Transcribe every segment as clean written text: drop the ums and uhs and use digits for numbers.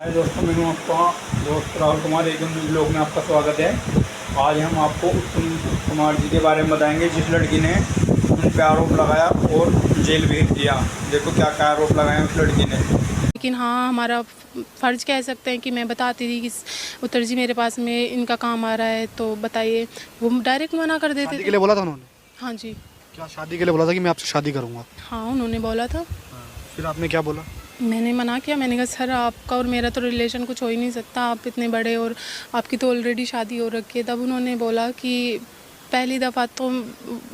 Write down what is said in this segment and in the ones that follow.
हाय दोस्तों, मैं हूं आपका दोस्त राहुल कुमार। एक ब्लॉग में आपका स्वागत है। आज हम आपको उत्तम कुमार जी के बारे में बताएंगे, जिस लड़की ने उन पर आरोप लगाया और जेल भेज दिया। देखो क्या क्या आरोप लगाए उस लड़की ने। लेकिन हाँ, हमारा फ़र्ज़ कह सकते हैं कि मैं बताती थी कि उत्तर जी मेरे पास में इनका काम आ रहा है, तो बताइए। वो डायरेक्ट मना कर देते शादी थे। के लिए बोला था उन्होंने? हाँ जी। क्या शादी के लिए बोला था कि मैं आपसे शादी करूंगा? हाँ, उन्होंने बोला था। फिर आपने क्या बोला? मैंने मना किया। मैंने कहा सर, आपका और मेरा तो रिलेशन कुछ हो ही नहीं सकता, आप इतने बड़े और आपकी तो ऑलरेडी शादी हो रखी है। तब उन्होंने बोला कि पहली दफ़ा तो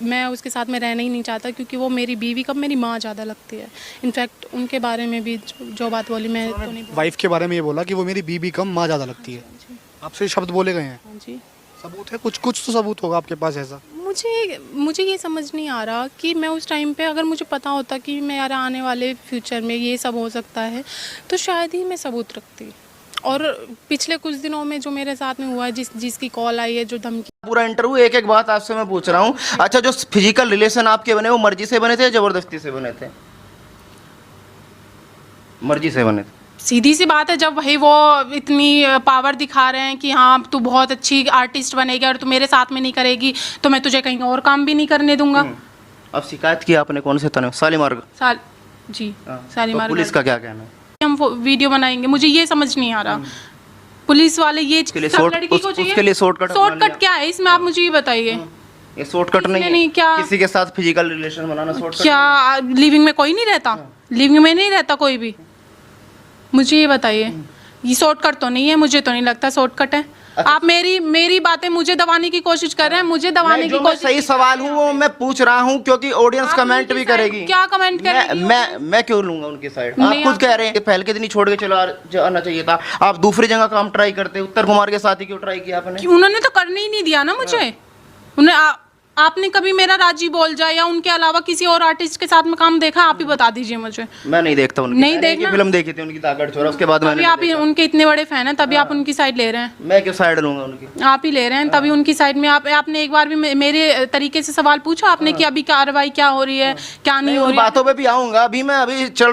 मैं उसके साथ में रहना ही नहीं चाहता, क्योंकि वो मेरी बीवी कब मेरी माँ ज़्यादा लगती है। इनफैक्ट उनके बारे में भी जो बात बोली मैं तो नहीं। वाइफ के बारे में ये बोला कि वो मेरी बीबी कम माँ ज़्यादा लगती है। आपसे ये शब्द बोले गए हैं? हाँ जी। सबूत है? कुछ कुछ तो सबूत होगा आपके पास ऐसा? मुझे ये समझ नहीं आ रहा कि मैं उस टाइम पे, अगर मुझे पता होता कि मेरा आने वाले फ्यूचर में ये सब हो सकता है, तो शायद ही मैं सबूत रखती। और पिछले कुछ दिनों में जो मेरे साथ में हुआ है, जिसकी कॉल आई है, जो धमकी। पूरा इंटरव्यू एक एक बात आपसे मैं पूछ रहा हूँ। अच्छा, जो फिजिकल रिलेशन आपके बने वो मर्जी से बने थे या जबरदस्ती से बने थे? मर्जी से बने थे। सीधी सी बात है, जब भाई वो इतनी पावर दिखा रहे हैं कि हाँ तू बहुत अच्छी आर्टिस्ट बनेगी और तू मेरे साथ में नहीं करेगी, तो मैं तुझे कहीं और काम भी नहीं करने दूंगा। अब शिकायत की आपने कौन से थाने में? शालीमार? जी, तो शालीमार। पुलिस का क्या कहना है? हम वो वीडियो बनाएंगे, मुझे ये समझ नहीं आ रहा। पुलिस वाले ये उसके लिए सब लड़की को चाहिए। उसके लिए शॉर्टकट शॉर्टकट क्या है इसमें, आप मुझे ये बताइए। ये शॉर्टकट नहीं है। नहीं, क्या किसी के साथ फिजिकल रिलेशन बनाना शॉर्टकट? क्या लिविंग में कोई नहीं रहता? लिविंग में नहीं रहता कोई भी? मुझे ये बताइए। ये शॉर्टकट तो नहीं है, मुझे तो नहीं लगता शॉर्टकट है। आप मेरी बातें मुझे दबाने की कोशिश कर रहे हैं, मुझे दबाने की जो मैं कोशिश। सही सवाल हूँ वो मैं पूछ रहा हूँ, क्योंकि ऑडियंस आप कमेंट उनकी भी साइड करेगी। क्या कमेंट करेगी? मैं क्यों लूंगा उनकी साइड? नहीं, आप खुद आप- कह रहे हैं कि पहले के दिन ही छोड़ के चला जाना चाहिए था। आप दूसरी जगह काम ट्राई करते। उत्तर कुमार के साथ ही क्यों ट्राई किया आपने? कि उन्होंने तो करने ही नहीं दिया ना मुझे। आपने कभी मेरा राजी बोल जाए या उनके अलावा किसी और आर्टिस्ट के साथ में काम देखा? आप ही बता दीजिए मुझे। मैं नहीं देखता उनकी। नहीं मैंने एक ही देखना। फिल्म देखी थी उनकी, ताकत छोरा, उसके बाद तभी मैंने आप नहीं देखा। उनके इतने बड़े फैन हैं, तभी आप उनकी साइड ले रहे हैं। मैं क्यों साइड लूंगा उनकी? आप ही ले रहे हैं, तभी उनकी साइड में। आपने एक बार भी मेरे तरीके से सवाल पूछा आपने कि अभी कार्रवाई क्या हो रही है, क्या नहीं हो उन रही है? बातों पे भी आऊंगा। अभी मैं चल